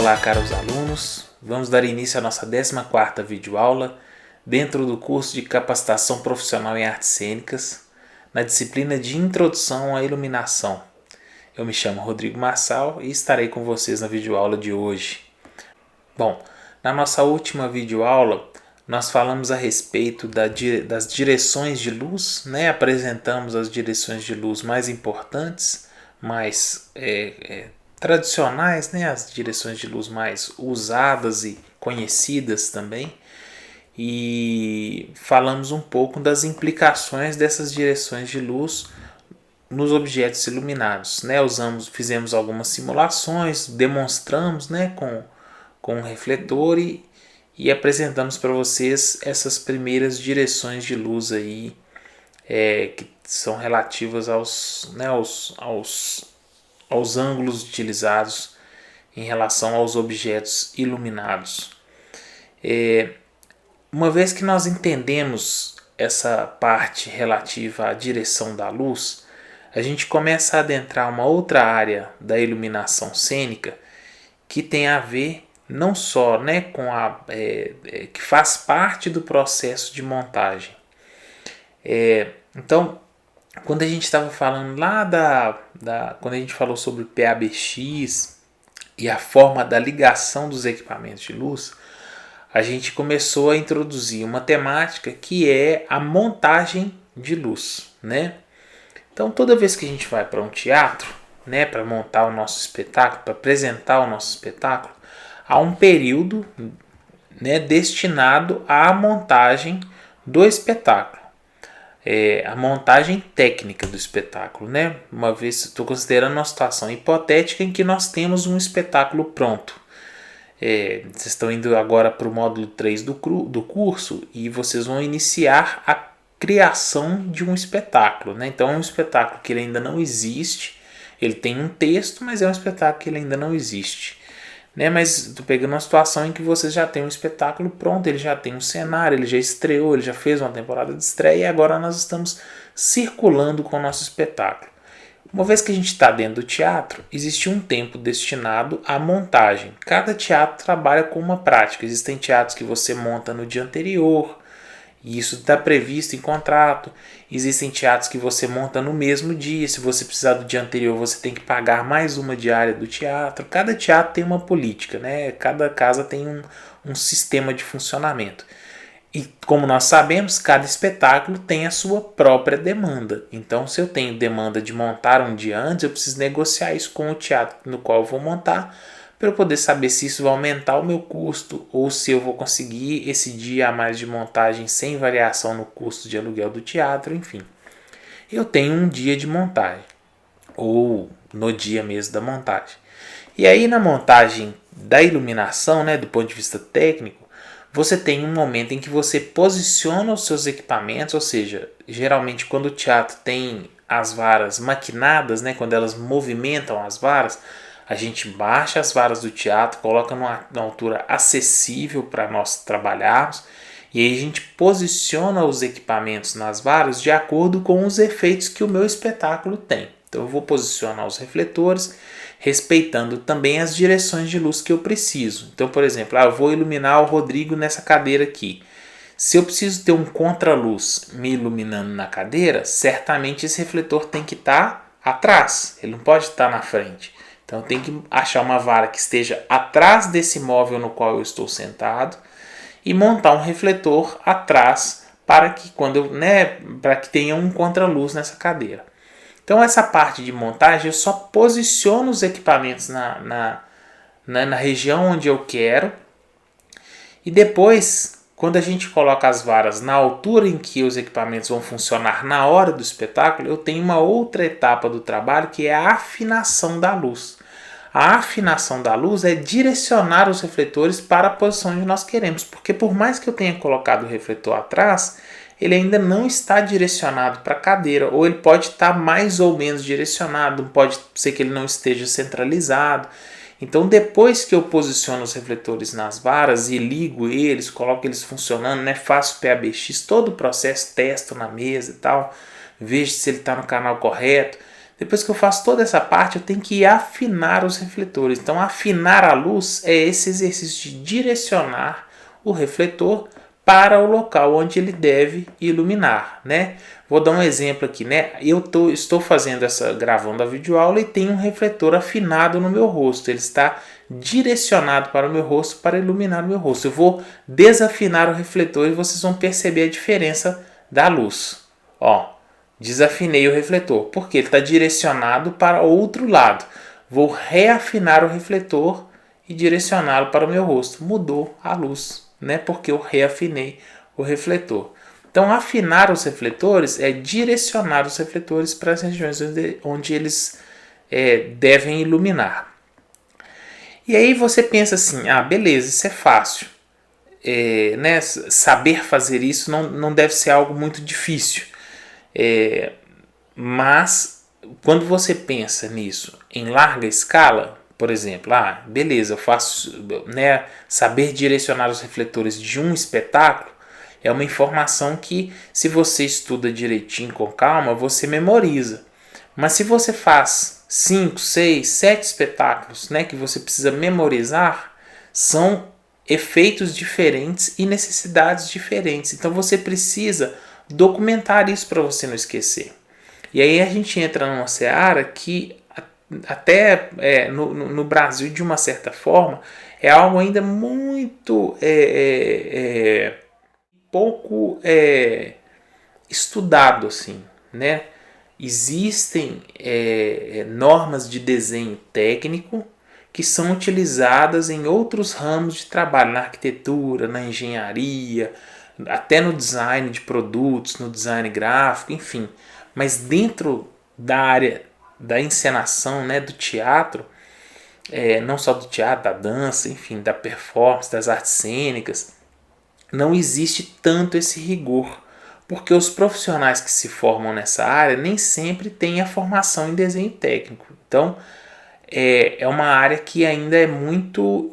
Olá, caros alunos. Vamos dar início à nossa 14ª videoaula dentro do curso de Capacitação Profissional em Artes Cênicas, na disciplina de Introdução à Iluminação. Eu me chamo Rodrigo Marçal e estarei com vocês na videoaula de hoje. Bom, na nossa última videoaula, nós falamos a respeito das direções de luz, né? Apresentamos as direções de luz mais importantes, mais tradicionais, né? As direções de luz mais usadas e conhecidas também. E falamos um pouco das implicações dessas direções de luz nos objetos iluminados, né? Fizemos algumas simulações, demonstramos, né, com um refletor e apresentamos para vocês essas primeiras direções de luz aí, que são relativas aos ângulos utilizados em relação aos objetos iluminados. Uma vez que nós entendemos essa parte relativa à direção da luz, a gente começa a adentrar uma outra área da iluminação cênica que tem a ver não só, né, com que faz parte do processo de montagem. Então, quando a gente estava falando lá quando a gente falou sobre o PABX e a forma da ligação dos equipamentos de luz, a gente começou a introduzir uma temática que é a montagem de luz, né? Então, toda vez que a gente vai para um teatro, né, para montar o nosso espetáculo, para apresentar o nosso espetáculo, há um período, né, destinado à montagem do espetáculo. A montagem técnica do espetáculo, né? Uma vez, estou considerando uma situação hipotética em que nós temos um espetáculo pronto. Vocês estão indo agora para o módulo 3 do curso e vocês vão iniciar a criação de um espetáculo, né? Então é um espetáculo que ele ainda não existe, ele tem um texto, mas é um espetáculo que ele ainda não existe, né? Mas estou pegando uma situação em que vocês já têm um espetáculo pronto, ele já tem um cenário, ele já estreou, ele já fez uma temporada de estreia e agora nós estamos circulando com o nosso espetáculo. Uma vez que a gente está dentro do teatro, existe um tempo destinado à montagem. Cada teatro trabalha com uma prática. Existem teatros que você monta no dia anterior, e isso está previsto em contrato. Existem teatros que você monta no mesmo dia. Se você precisar do dia anterior, você tem que pagar mais uma diária do teatro. Cada teatro tem uma política, né? Cada casa tem um sistema de funcionamento. E como nós sabemos, cada espetáculo tem a sua própria demanda. Então, se eu tenho demanda de montar um dia antes, eu preciso negociar isso com o teatro no qual eu vou montar, para eu poder saber se isso vai aumentar o meu custo ou se eu vou conseguir esse dia a mais de montagem sem variação no custo de aluguel do teatro, enfim. Eu tenho um dia de montagem, ou no dia mesmo da montagem. E aí, na montagem da iluminação, né, do ponto de vista técnico, você tem um momento em que você posiciona os seus equipamentos, ou seja, geralmente quando o teatro tem as varas maquinadas, né, quando elas movimentam as varas, a gente baixa as varas do teatro, coloca numa altura acessível para nós trabalharmos, e aí a gente posiciona os equipamentos nas varas de acordo com os efeitos que o meu espetáculo tem. Então eu vou posicionar os refletores, respeitando também as direções de luz que eu preciso. Então, por exemplo, eu vou iluminar o Rodrigo nessa cadeira aqui. Se eu preciso ter um contraluz me iluminando na cadeira, certamente esse refletor tem que estar atrás, ele não pode estar na frente. Então, eu tenho que achar uma vara que esteja atrás desse móvel no qual eu estou sentado e montar um refletor atrás para que, para que tenha um contraluz nessa cadeira. Então, essa parte de montagem, eu só posiciono os equipamentos na região onde eu quero. E depois, quando a gente coloca as varas na altura em que os equipamentos vão funcionar na hora do espetáculo, eu tenho uma outra etapa do trabalho que é a afinação da luz. A afinação da luz é direcionar os refletores para a posição onde nós queremos. Porque por mais que eu tenha colocado o refletor atrás, ele ainda não está direcionado para a cadeira, ou ele pode estar mais ou menos direcionado, pode ser que ele não esteja centralizado. Então, depois que eu posiciono os refletores nas varas e ligo eles, coloco eles funcionando, né, faço PABX, todo o processo, testo na mesa e tal, vejo se ele está no canal correto. Depois que eu faço toda essa parte, eu tenho que afinar os refletores. Então, afinar a luz é esse exercício de direcionar o refletor para o local onde ele deve iluminar, né? Vou dar um exemplo aqui, né? Estou fazendo gravando a videoaula e tenho um refletor afinado no meu rosto. Ele está direcionado para o meu rosto para iluminar o meu rosto. Eu vou desafinar o refletor e vocês vão perceber a diferença da luz. Ó, desafinei o refletor, porque ele está direcionado para outro lado. Vou reafinar o refletor e direcioná-lo para o meu rosto. Mudou a luz, né? Porque eu reafinei o refletor. Então, afinar os refletores é direcionar os refletores para as regiões onde eles devem iluminar. E aí você pensa assim, beleza, isso é fácil. Né? Saber fazer isso não deve ser algo muito difícil. Mas quando você pensa nisso em larga escala, por exemplo, beleza, eu faço, né, saber direcionar os refletores de um espetáculo é uma informação que, se você estuda direitinho com calma, você memoriza. Mas se você faz 5, 6, 7 espetáculos, né, que você precisa memorizar, são efeitos diferentes e necessidades diferentes. Então você precisa documentar isso para você não esquecer. E aí a gente entra numa seara que até no Brasil, de uma certa forma, é algo ainda muito pouco estudado, assim, né? Existem normas de desenho técnico que são utilizadas em outros ramos de trabalho, na arquitetura, na engenharia, até no design de produtos, no design gráfico, enfim. Mas dentro da área da encenação, né, do teatro, não só do teatro, da dança, enfim, da performance, das artes cênicas, não existe tanto esse rigor, porque os profissionais que se formam nessa área nem sempre têm a formação em desenho técnico. Então, é uma área que ainda é muito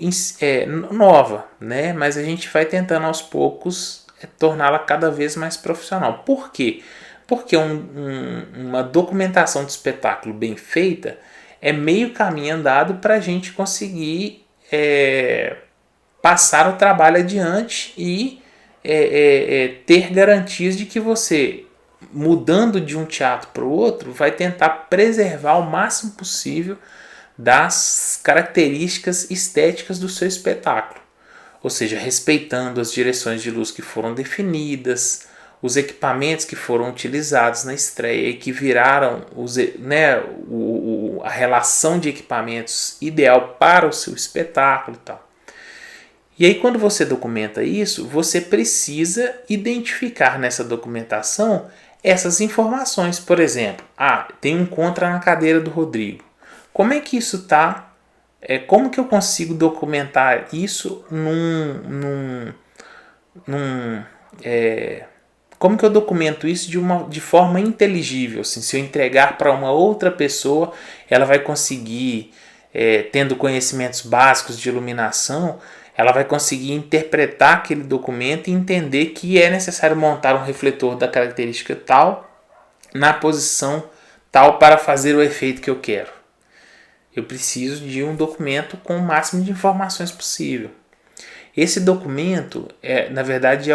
nova, né? Mas a gente vai tentando aos poucos torná-la cada vez mais profissional. Por quê? Porque uma documentação de espetáculo bem feita é meio caminho andado para a gente conseguir passar o trabalho adiante e ter garantias de que você, mudando de um teatro para o outro, vai tentar preservar o máximo possível das características estéticas do seu espetáculo. Ou seja, respeitando as direções de luz que foram definidas, os equipamentos que foram utilizados na estreia e que viraram a relação de equipamentos ideal para o seu espetáculo e tal. E aí, quando você documenta isso, você precisa identificar nessa documentação essas informações. Por exemplo, tem um contra na cadeira do Rodrigo. Como é que isso está? Como que eu consigo documentar isso como que eu documento isso de forma inteligível? Assim, se eu entregar para uma outra pessoa, ela vai conseguir, tendo conhecimentos básicos de iluminação, ela vai conseguir interpretar aquele documento e entender que é necessário montar um refletor da característica tal, na posição tal, para fazer o efeito que eu quero. Eu preciso de um documento com o máximo de informações possível. Esse documento, na verdade,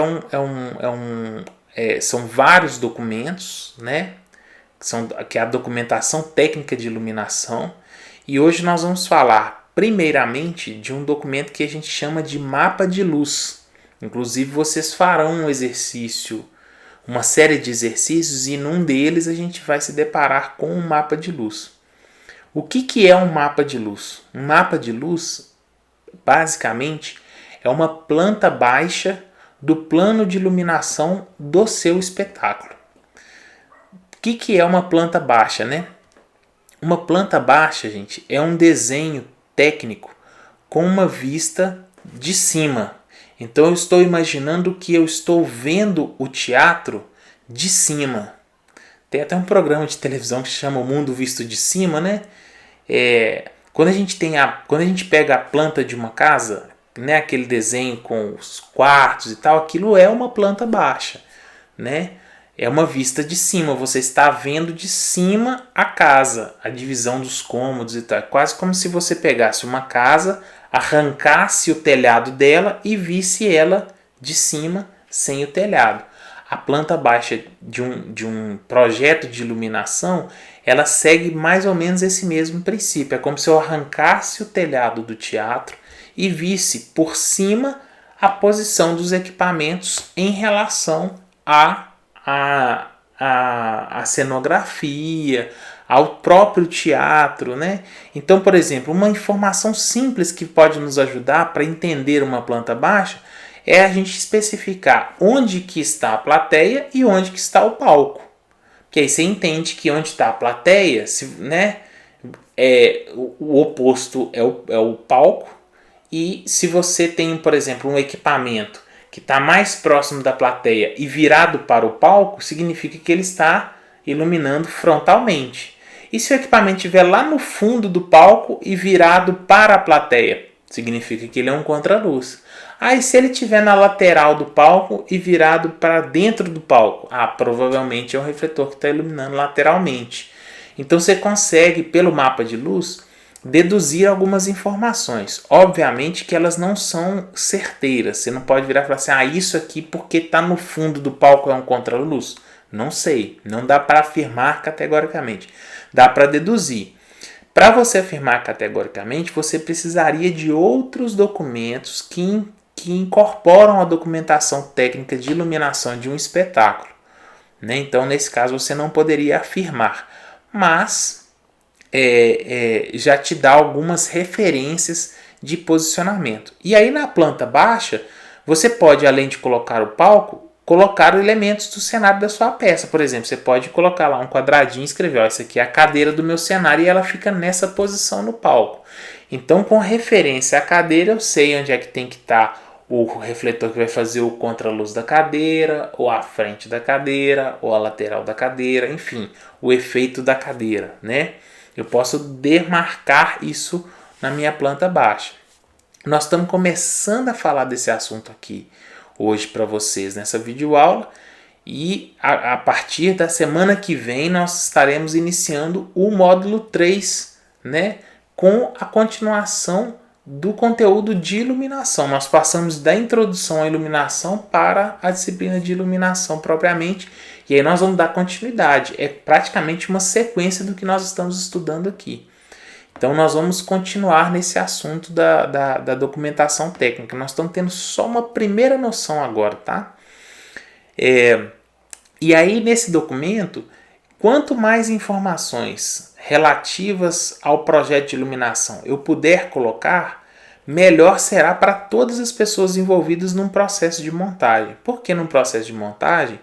são vários documentos, né? Que é a documentação técnica de iluminação. E hoje nós vamos falar, primeiramente, de um documento que a gente chama de mapa de luz. Inclusive, vocês farão um exercício, uma série de exercícios, e num deles a gente vai se deparar com um mapa de luz. O que é um mapa de luz? Um mapa de luz, basicamente, é uma planta baixa do plano de iluminação do seu espetáculo. O que é uma planta baixa, né? Uma planta baixa, gente, é um desenho técnico com uma vista de cima. Então eu estou imaginando que eu estou vendo o teatro de cima. Tem até um programa de televisão que se chama O Mundo Visto de Cima, né? Quando a gente pega a planta de uma casa, né, aquele desenho com os quartos e tal, aquilo é uma planta baixa, né? é uma vista de cima, você está vendo de cima a casa, a divisão dos cômodos e tal. É quase como se você pegasse uma casa, arrancasse o telhado dela e visse ela de cima sem o telhado. A planta baixa de um projeto de iluminação, ela segue mais ou menos esse mesmo princípio. É como se eu arrancasse o telhado do teatro e visse por cima a posição dos equipamentos em relação a cenografia, ao próprio teatro, né? Então, por exemplo, uma informação simples que pode nos ajudar para entender uma planta baixa é a gente especificar onde que está a plateia e onde que está o palco. Porque aí você entende que onde está a plateia, né, o oposto é o palco, e se você tem, por exemplo, um equipamento que está mais próximo da plateia e virado para o palco, significa que ele está iluminando frontalmente. E se o equipamento estiver lá no fundo do palco e virado para a plateia, significa que ele é um contraluz. E se ele estiver na lateral do palco e virado para dentro do palco? Provavelmente é um refletor que está iluminando lateralmente. Então você consegue, pelo mapa de luz, deduzir algumas informações. Obviamente que elas não são certeiras. Você não pode virar e falar assim, isso aqui porque está no fundo do palco é um contraluz. Não sei, não dá para afirmar categoricamente. Dá para deduzir. Para você afirmar categoricamente, você precisaria de outros documentos que incorporam a documentação técnica de iluminação de um espetáculo, né? Então, nesse caso, você não poderia afirmar, mas já te dá algumas referências de posicionamento. E aí, na planta baixa, você pode, além de colocar o palco, colocar elementos do cenário da sua peça. Por exemplo, você pode colocar lá um quadradinho e escrever, isso aqui é a cadeira do meu cenário, e ela fica nessa posição no palco. Então, com referência à cadeira, eu sei onde é que tem que estar o refletor que vai fazer o contraluz da cadeira, ou a frente da cadeira, ou a lateral da cadeira, enfim, o efeito da cadeira, né? Eu posso demarcar isso na minha planta baixa. Nós estamos começando a falar desse assunto aqui hoje para vocês nessa videoaula, e a partir da semana que vem nós estaremos iniciando o módulo 3, né, com a continuação do conteúdo de iluminação. Nós passamos da introdução à iluminação para a disciplina de iluminação propriamente, e aí nós vamos dar continuidade. É praticamente uma sequência do que nós estamos estudando aqui. Então nós vamos continuar nesse assunto da documentação técnica. Nós estamos tendo só uma primeira noção agora, tá? E aí nesse documento, quanto mais informações relativas ao projeto de iluminação eu puder colocar, melhor será para todas as pessoas envolvidas num processo de montagem. Porque num processo de montagem,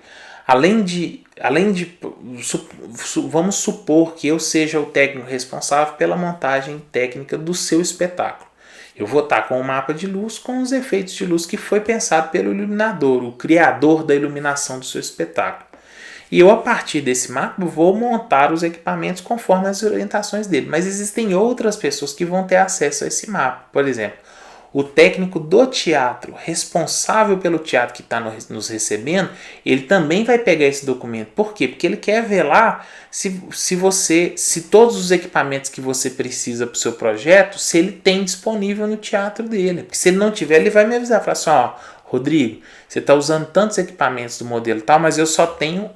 vamos supor que eu seja o técnico responsável pela montagem técnica do seu espetáculo. Eu vou estar com o mapa de luz, com os efeitos de luz que foi pensado pelo iluminador, o criador da iluminação do seu espetáculo. E eu, a partir desse mapa, vou montar os equipamentos conforme as orientações dele. Mas existem outras pessoas que vão ter acesso a esse mapa. Por exemplo, o técnico do teatro, responsável pelo teatro que está nos recebendo, ele também vai pegar esse documento. Por quê? Porque ele quer ver lá se todos os equipamentos que você precisa para o seu projeto, se ele tem disponível no teatro dele. Porque se ele não tiver, ele vai me avisar, falar assim, Rodrigo, você está usando tantos equipamentos do modelo tal, mas eu só tenho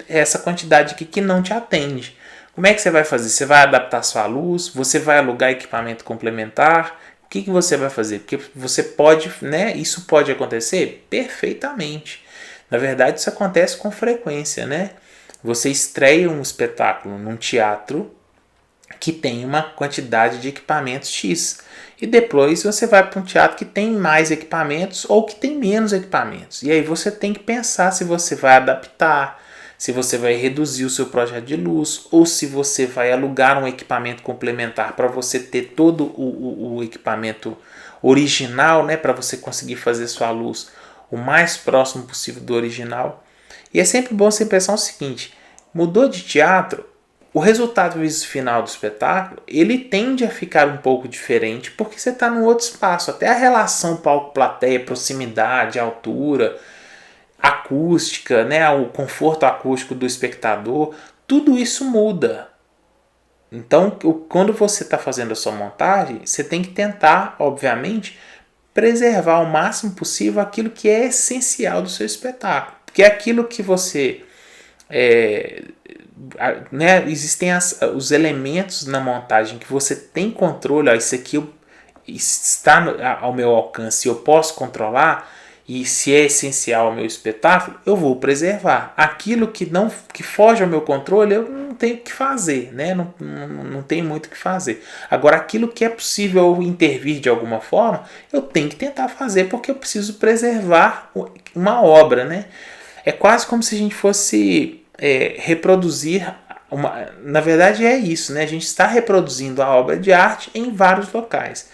essa quantidade aqui que não te atende. Como é que você vai fazer? Você vai adaptar sua luz? Você vai alugar equipamento complementar? O que você vai fazer? Porque você pode, né? Isso pode acontecer perfeitamente. Na verdade, isso acontece com frequência, né? Você estreia um espetáculo num teatro que tem uma quantidade de equipamentos X. E depois você vai para um teatro que tem mais equipamentos ou que tem menos equipamentos. E aí você tem que pensar se você vai adaptar, se você vai reduzir o seu projeto de luz, ou se você vai alugar um equipamento complementar para você ter todo o equipamento original, né, para você conseguir fazer sua luz o mais próximo possível do original. E é sempre bom você pensar o seguinte, mudou de teatro, o resultado final do espetáculo, ele tende a ficar um pouco diferente porque você está num outro espaço. Até a relação palco-plateia, proximidade, altura, acústica, né, o conforto acústico do espectador, tudo isso muda. Então, quando você está fazendo a sua montagem, você tem que tentar, obviamente, preservar ao máximo possível aquilo que é essencial do seu espetáculo. Porque aquilo que você... né, existem os elementos na montagem que você tem controle. Ó, isso aqui está ao meu alcance, eu posso controlar, e se é essencial ao meu espetáculo, eu vou preservar. Aquilo que foge ao meu controle, eu não tenho o que fazer, né? Não tenho muito o que fazer. Agora, aquilo que é possível intervir de alguma forma, eu tenho que tentar fazer, porque eu preciso preservar uma obra, né? É quase como se a gente fosse reproduzir na verdade é isso, né? A gente está reproduzindo a obra de arte em vários locais.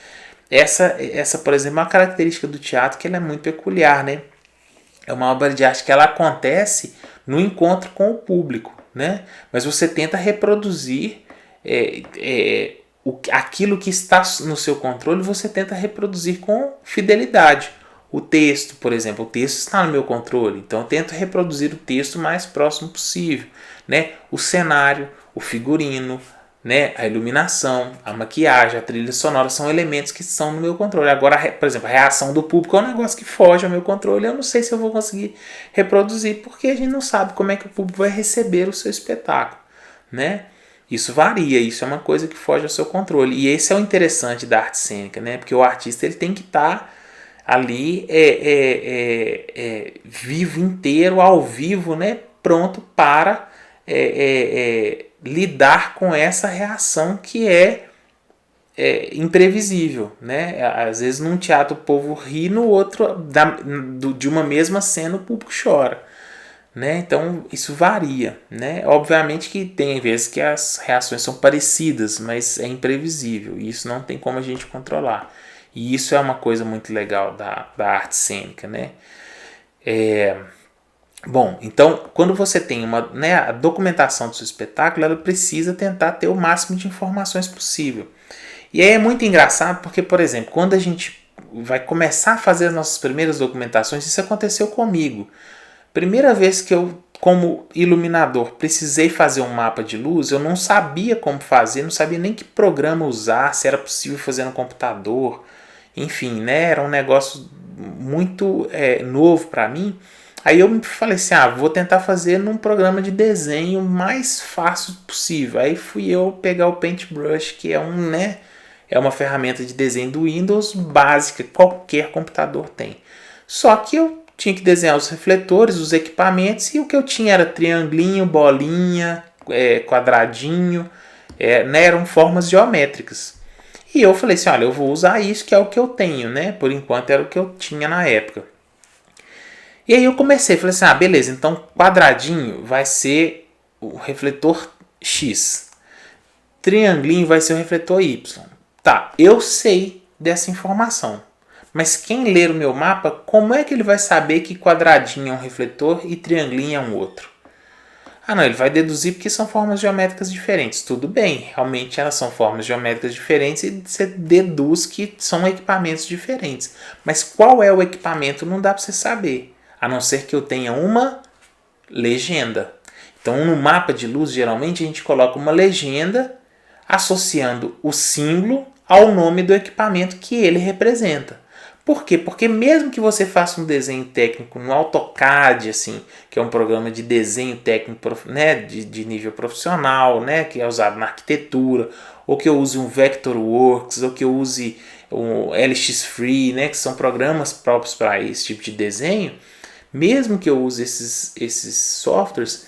Essa, por exemplo, é uma característica do teatro que ela é muito peculiar, né? É uma obra de arte que ela acontece no encontro com o público, né? Mas você tenta reproduzir aquilo que está no seu controle, você tenta reproduzir com fidelidade. O texto, por exemplo, o texto está no meu controle, então eu tento reproduzir o texto o mais próximo possível, né? O cenário, o figurino, né? A iluminação, a maquiagem, a trilha sonora são elementos que estão no meu controle. Agora, por exemplo, a reação do público é um negócio que foge ao meu controle. Eu não sei se eu vou conseguir reproduzir, porque a gente não sabe como é que o público vai receber o seu espetáculo, né? Isso varia, isso é uma coisa que foge ao seu controle. E esse é o interessante da arte cênica, né? Porque o artista ele tem que estar ali vivo inteiro, ao vivo, né? Pronto para lidar com essa reação que é imprevisível, né? Às vezes num teatro o povo ri, no outro de uma mesma cena o público chora, né? Então isso varia, né? Obviamente que tem vezes que as reações são parecidas, mas é imprevisível e isso não tem como a gente controlar. E isso é uma coisa muito legal da arte cênica, né? Bom, então quando você tem a documentação do seu espetáculo, ela precisa tentar ter o máximo de informações possível. E aí é muito engraçado porque, por exemplo, quando a gente vai começar a fazer as nossas primeiras documentações, isso aconteceu comigo. Primeira vez que eu, como iluminador, precisei fazer um mapa de luz, eu não sabia como fazer, não sabia nem que programa usar, se era possível fazer no computador. Enfim, né, era um negócio muito novo para mim. Aí eu falei assim, vou tentar fazer num programa de desenho mais fácil possível. Aí fui eu pegar o Paintbrush, que é uma ferramenta de desenho do Windows básica, qualquer computador tem. Só que eu tinha que desenhar os refletores, os equipamentos, e o que eu tinha era triangulinho, bolinha, quadradinho, eram formas geométricas. E eu falei assim, olha, eu vou usar isso que é o que eu tenho, né? Por enquanto era o que eu tinha na época. E aí eu comecei, falei assim, beleza, então quadradinho vai ser o refletor X. Triangulinho vai ser o refletor Y. Tá, eu sei dessa informação. Mas quem ler o meu mapa, como é que ele vai saber que quadradinho é um refletor e triangulinho é um outro? Não, ele vai deduzir porque são formas geométricas diferentes. Tudo bem, realmente elas são formas geométricas diferentes e você deduz que são equipamentos diferentes. Mas qual é o equipamento não dá para você saber, a não ser que eu tenha uma legenda. Então no mapa de luz, geralmente a gente coloca uma legenda associando o símbolo ao nome do equipamento que ele representa. Por quê? Porque mesmo que você faça um desenho técnico no AutoCAD, assim, que é um programa de desenho técnico, né, de nível profissional, né, que é usado na arquitetura, ou que eu use um Vectorworks, ou que eu use um LX Free, né, que são programas próprios para esse tipo de desenho, mesmo que eu use esses softwares,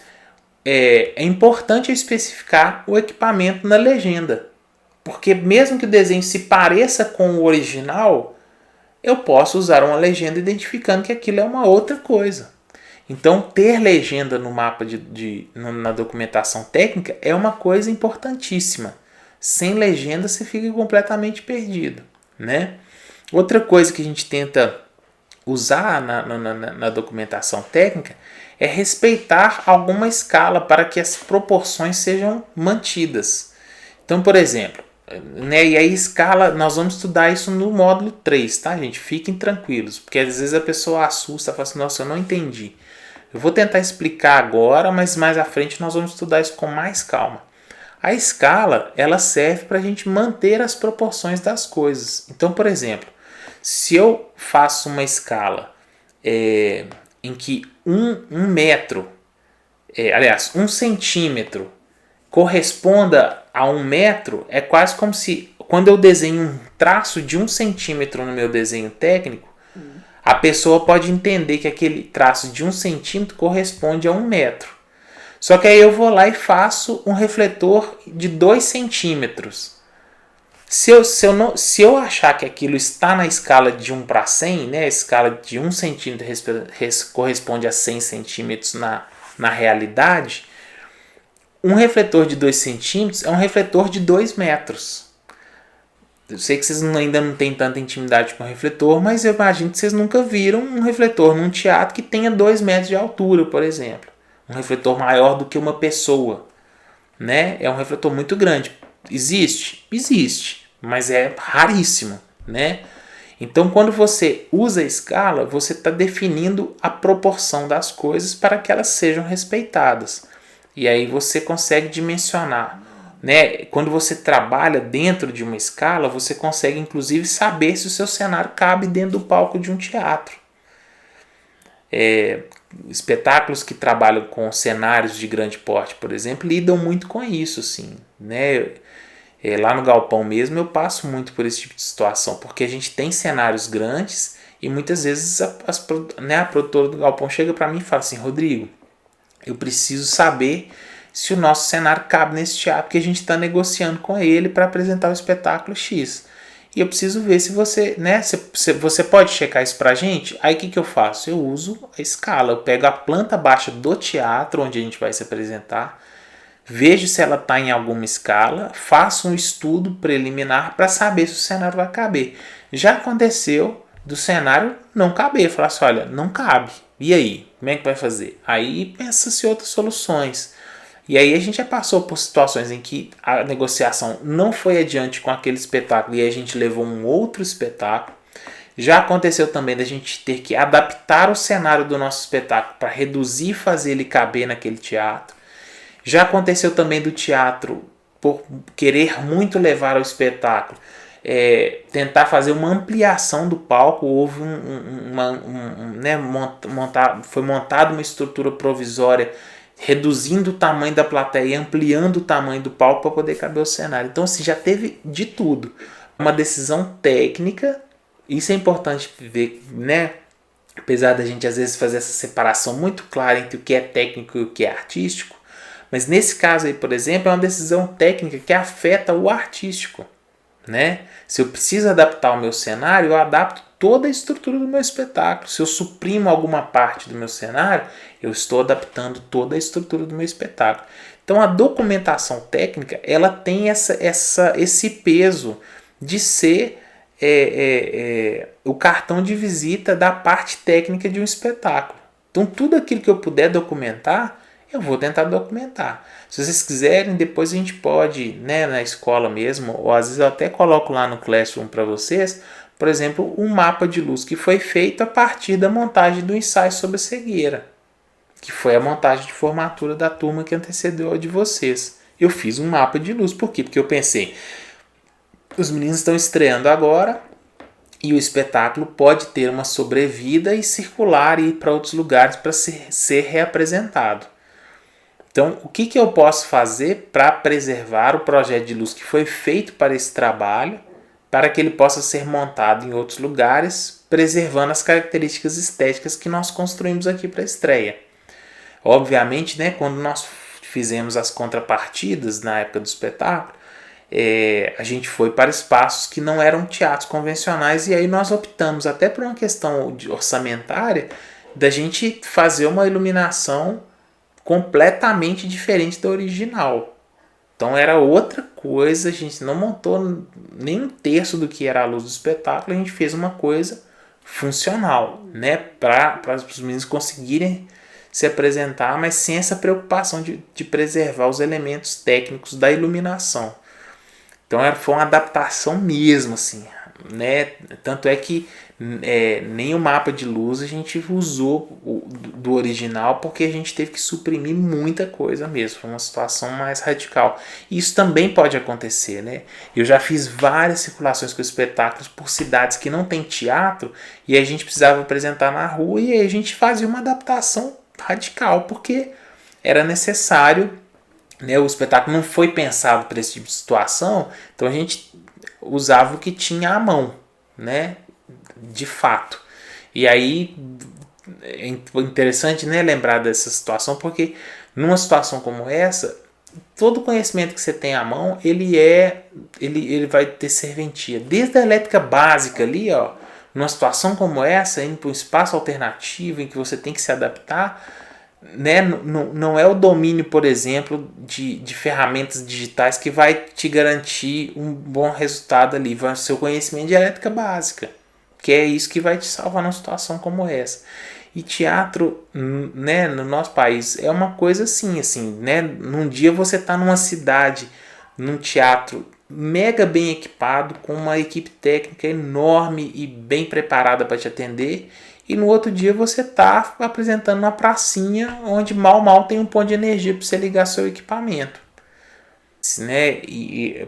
é importante eu especificar o equipamento na legenda. Porque mesmo que o desenho se pareça com o original, eu posso usar uma legenda identificando que aquilo é uma outra coisa. Então, ter legenda no mapa na documentação técnica é uma coisa importantíssima. Sem legenda, você fica completamente perdido, né? Outra coisa que a gente tenta usar na documentação técnica é respeitar alguma escala para que as proporções sejam mantidas. Então, por exemplo, e aí escala, nós vamos estudar isso no módulo 3, tá, gente? Fiquem tranquilos, porque às vezes a pessoa assusta, fala assim, nossa, eu não entendi. Eu vou tentar explicar agora, mas mais à frente nós vamos estudar isso com mais calma. A escala, ela serve para a gente manter as proporções das coisas. Então, por exemplo, se eu faço uma escala em que um metro, aliás, 1 centímetro corresponda a 1 metro, é quase como se, quando eu desenho um traço de 1 centímetro no meu desenho técnico, a pessoa pode entender que aquele traço de 1 centímetro corresponde a 1 metro. Só que aí eu vou lá e faço um refletor de 2 centímetros. Se eu achar que aquilo está na escala de 1 para 100, né, a escala de 1 centímetro corresponde a 100 centímetros na realidade, um refletor de 2 centímetros é um refletor de 2 metros. Eu sei que vocês ainda não têm tanta intimidade com o refletor, mas eu imagino que vocês nunca viram um refletor num teatro que tenha 2 metros de altura, por exemplo. Um refletor maior do que uma pessoa, né? É um refletor muito grande. Existe? Existe, mas é raríssimo, né? Então, quando você usa a escala, você está definindo a proporção das coisas para que elas sejam respeitadas. E aí você consegue dimensionar, né? Quando você trabalha dentro de uma escala, você consegue inclusive saber se o seu cenário cabe dentro do palco de um teatro. Espetáculos que trabalham com cenários de grande porte, por exemplo, lidam muito com isso, assim, né? Lá no galpão mesmo eu passo muito por esse tipo de situação, porque a gente tem cenários grandes e muitas vezes a produtora do galpão chega para mim e fala assim: Rodrigo, eu preciso saber se o nosso cenário cabe nesse teatro, porque a gente está negociando com ele para apresentar o espetáculo X. E eu preciso ver se você, né, se você pode checar isso pra gente. Aí o que eu faço? Eu uso a escala. Eu pego a planta baixa do teatro onde a gente vai se apresentar, vejo se ela está em alguma escala, faço um estudo preliminar para saber se o cenário vai caber. Já aconteceu do cenário não caber. Falar assim, olha, não cabe. E aí? Como é que vai fazer? Aí pensa-se outras soluções. E aí a gente já passou por situações em que a negociação não foi adiante com aquele espetáculo e a gente levou um outro espetáculo. Já aconteceu também da gente ter que adaptar o cenário do nosso espetáculo para reduzir e fazer ele caber naquele teatro. Já aconteceu também do teatro, por querer muito levar ao espetáculo, tentar fazer uma ampliação do palco. Houve foi montada uma estrutura provisória reduzindo o tamanho da plateia e ampliando o tamanho do palco para poder caber o cenário. Então, assim, já teve de tudo. Uma decisão técnica, isso é importante ver, né? Apesar da gente às vezes fazer essa separação muito clara entre o que é técnico e o que é artístico, mas nesse caso aí, por exemplo, é uma decisão técnica que afeta o artístico, né? Se eu preciso adaptar o meu cenário, eu adapto toda a estrutura do meu espetáculo. Se eu suprimo alguma parte do meu cenário, eu estou adaptando toda a estrutura do meu espetáculo. Então a documentação técnica, ela tem esse peso de ser o cartão de visita da parte técnica de um espetáculo. Então tudo aquilo que eu puder documentar, eu vou tentar documentar. Se vocês quiserem, depois a gente pode, né, na escola mesmo, ou às vezes eu até coloco lá no Classroom para vocês, por exemplo, um mapa de luz que foi feito a partir da montagem do ensaio sobre a cegueira, que foi a montagem de formatura da turma que antecedeu a de vocês. Eu fiz um mapa de luz, por quê? Porque eu pensei, os meninos estão estreando agora e o espetáculo pode ter uma sobrevida e circular e ir para outros lugares para ser reapresentado. Então, o que eu posso fazer para preservar o projeto de luz que foi feito para esse trabalho, para que ele possa ser montado em outros lugares, preservando as características estéticas que nós construímos aqui para a estreia. Obviamente, né, quando nós fizemos as contrapartidas na época do espetáculo, a gente foi para espaços que não eram teatros convencionais, e aí nós optamos, até por uma questão orçamentária, da gente fazer uma iluminação completamente diferente da original. Então era outra coisa, a gente não montou nem um terço do que era a luz do espetáculo, a gente fez uma coisa funcional, né, para os meninos conseguirem se apresentar, mas sem essa preocupação de preservar os elementos técnicos da iluminação. Então foi uma adaptação mesmo, assim, né? Tanto é que nem o mapa de luz a gente usou do original, porque a gente teve que suprimir muita coisa mesmo. Foi uma situação mais radical. Isso também pode acontecer, né? Eu já fiz várias circulações com espetáculos por cidades que não tem teatro e a gente precisava apresentar na rua e aí a gente fazia uma adaptação radical, porque era necessário, né? O espetáculo não foi pensado para esse tipo de situação, então a gente usava o que tinha à mão, né? De fato. E aí é interessante, né, lembrar dessa situação, porque numa situação como essa, todo conhecimento que você tem à mão, ele vai ter serventia. Desde a elétrica básica ali, ó, numa situação como essa, indo para um espaço alternativo em que você tem que se adaptar, né, não é o domínio, por exemplo, de ferramentas digitais que vai te garantir um bom resultado ali. Vai ser o conhecimento de elétrica básica, que é isso que vai te salvar numa situação como essa. E teatro, né, no nosso país é uma coisa assim, né? Num dia você está numa cidade, num teatro mega bem equipado, com uma equipe técnica enorme e bem preparada para te atender, e no outro dia você está apresentando uma pracinha onde mal tem um ponto de energia para você ligar seu equipamento, né? E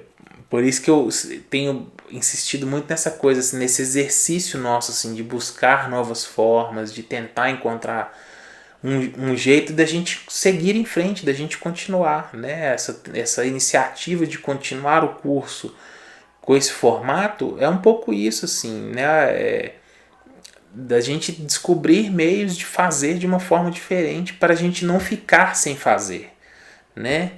por isso que eu tenho insistido muito nessa coisa, assim, nesse exercício nosso, assim, de buscar novas formas, de tentar encontrar um jeito da gente seguir em frente, da gente continuar, né? Essa iniciativa de continuar o curso com esse formato é um pouco isso, assim, né? Da gente descobrir meios de fazer de uma forma diferente para a gente não ficar sem fazer, né?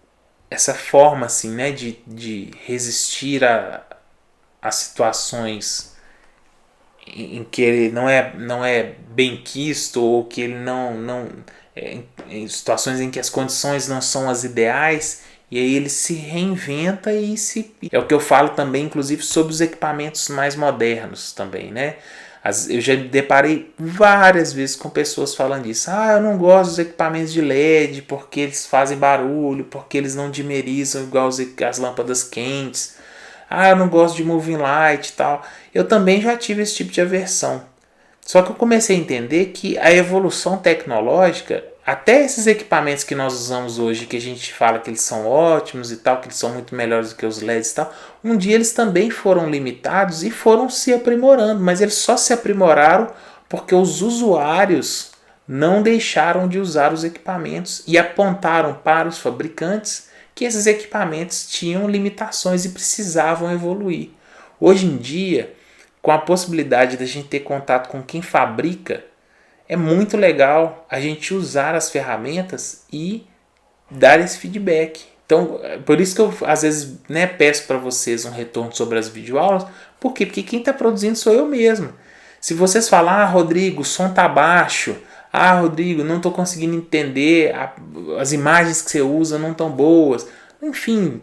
Essa forma, assim, né, de resistir a situações em que ele não é bem quisto, ou que ele não em situações em que as condições não são as ideais, e aí ele se reinventa e é o que eu falo também, inclusive, sobre os equipamentos mais modernos também, né? Eu já me deparei várias vezes com pessoas falando isso. Eu não gosto dos equipamentos de LED porque eles fazem barulho, porque eles não dimerizam igual as lâmpadas quentes. Eu não gosto de moving light e tal. Eu também já tive esse tipo de aversão. Só que eu comecei a entender que a evolução tecnológica, até esses equipamentos que nós usamos hoje, que a gente fala que eles são ótimos e tal, que eles são muito melhores do que os LEDs e tal, um dia eles também foram limitados e foram se aprimorando, mas eles só se aprimoraram porque os usuários não deixaram de usar os equipamentos e apontaram para os fabricantes que esses equipamentos tinham limitações e precisavam evoluir. Hoje em dia, com a possibilidade de a gente ter contato com quem fabrica, é muito legal a gente usar as ferramentas e dar esse feedback. Então, por isso que eu às vezes, né, peço para vocês um retorno sobre as videoaulas. Por quê? Porque quem está produzindo sou eu mesmo. Se vocês falar, Rodrigo, o som está baixo, Rodrigo, não estou conseguindo entender, as imagens que você usa não estão boas, enfim,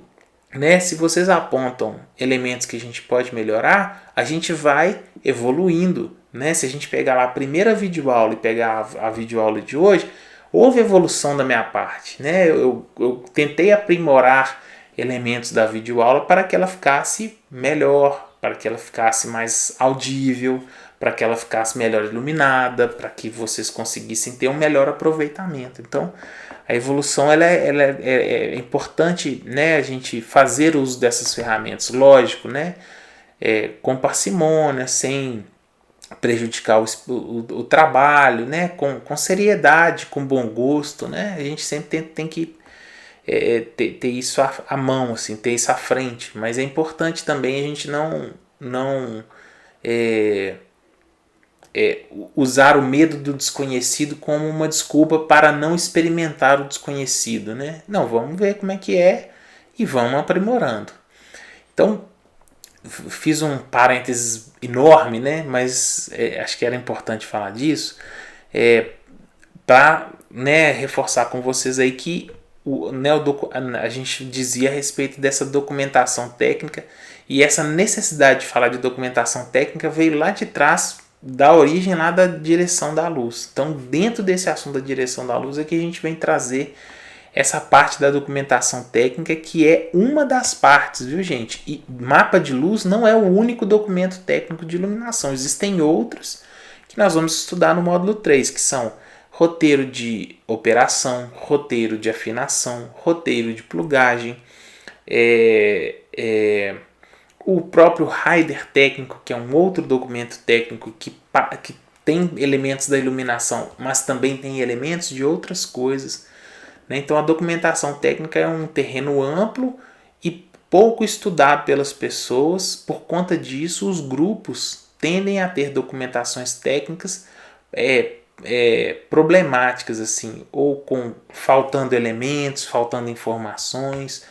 né? Se vocês apontam elementos que a gente pode melhorar, a gente vai evoluindo, né? Se a gente pegar lá a primeira videoaula e pegar a videoaula de hoje, houve evolução da minha parte, né? Eu tentei aprimorar elementos da videoaula para que ela ficasse melhor, para que ela ficasse mais audível, para que ela ficasse melhor iluminada, para que vocês conseguissem ter um melhor aproveitamento. Então, a evolução ela é importante, né, a gente fazer uso dessas ferramentas, lógico, né, com parcimônia, sem prejudicar o trabalho, né, com seriedade, com bom gosto, né, a gente sempre tem que ter isso à mão, assim, ter isso à frente, mas é importante também a gente não usar o medo do desconhecido como uma desculpa para não experimentar o desconhecido, né? Não, vamos ver como é que é e vamos aprimorando. Então, fiz um parênteses enorme, né? Mas acho que era importante falar disso, para, né, reforçar com vocês aí que a gente dizia a respeito dessa documentação técnica, e essa necessidade de falar de documentação técnica veio lá de trás, da origem lá da direção da luz. Então, dentro desse assunto da direção da luz é que a gente vem trazer essa parte da documentação técnica, que é uma das partes, viu, gente? E mapa de luz não é o único documento técnico de iluminação. Existem outros que nós vamos estudar no módulo 3, que são roteiro de operação, roteiro de afinação, roteiro de plugagem, o próprio rider técnico, que é um outro documento técnico que tem elementos da iluminação, mas também tem elementos de outras coisas. Então a documentação técnica é um terreno amplo e pouco estudado pelas pessoas. Por conta disso, os grupos tendem a ter documentações técnicas problemáticas, assim, ou com faltando elementos, faltando informações,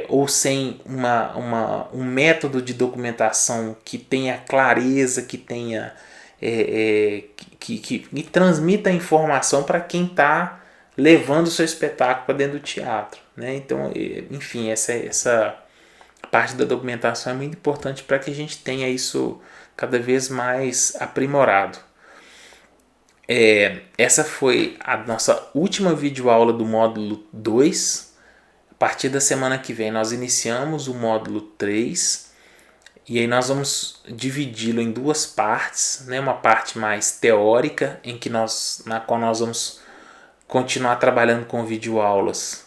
ou sem um método de documentação que tenha clareza, que tenha que transmita a informação para quem está levando o seu espetáculo para dentro do teatro, né? Então, enfim, essa parte da documentação é muito importante para que a gente tenha isso cada vez mais aprimorado. Essa foi a nossa última videoaula do módulo 2. A partir da semana que vem nós iniciamos o módulo 3. E aí nós vamos dividi-lo em duas partes, né? Uma parte mais teórica, na qual nós vamos continuar trabalhando com videoaulas.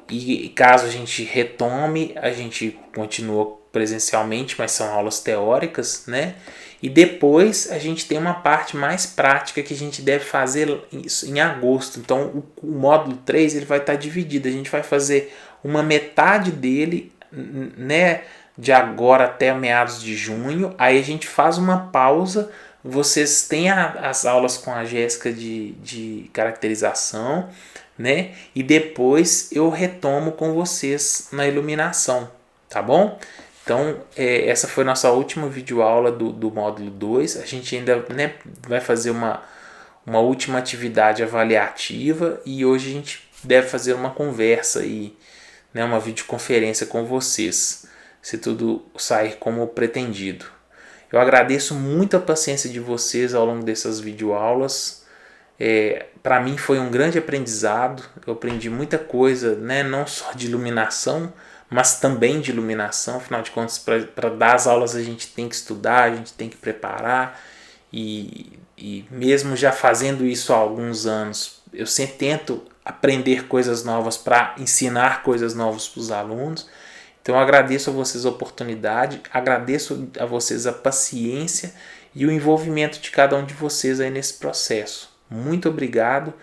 E caso a gente retome, a gente continua presencialmente, mas são aulas teóricas, né? E depois a gente tem uma parte mais prática que a gente deve fazer isso em agosto. Então o módulo 3 ele vai estar dividido. A gente vai fazer uma metade dele, né, de agora até meados de junho. Aí a gente faz uma pausa. Vocês têm as aulas com a Jéssica de caracterização, né? E depois eu retomo com vocês na iluminação, tá bom? Então, essa foi nossa última videoaula do módulo 2. A gente ainda, né, vai fazer uma última atividade avaliativa e hoje a gente deve fazer uma conversa aí, né, uma videoconferência com vocês, se tudo sair como pretendido. Eu agradeço muito a paciência de vocês ao longo dessas videoaulas. Para mim foi um grande aprendizado. Eu aprendi muita coisa, né? Não só de iluminação, mas também de iluminação. Afinal de contas, para dar as aulas a gente tem que estudar, a gente tem que preparar. E mesmo já fazendo isso há alguns anos, eu sempre tento aprender coisas novas para ensinar coisas novas para os alunos. Então eu agradeço a vocês a oportunidade, agradeço a vocês a paciência e o envolvimento de cada um de vocês aí nesse processo. Muito obrigado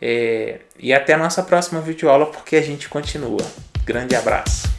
e até a nossa próxima videoaula, porque a gente continua. Grande abraço!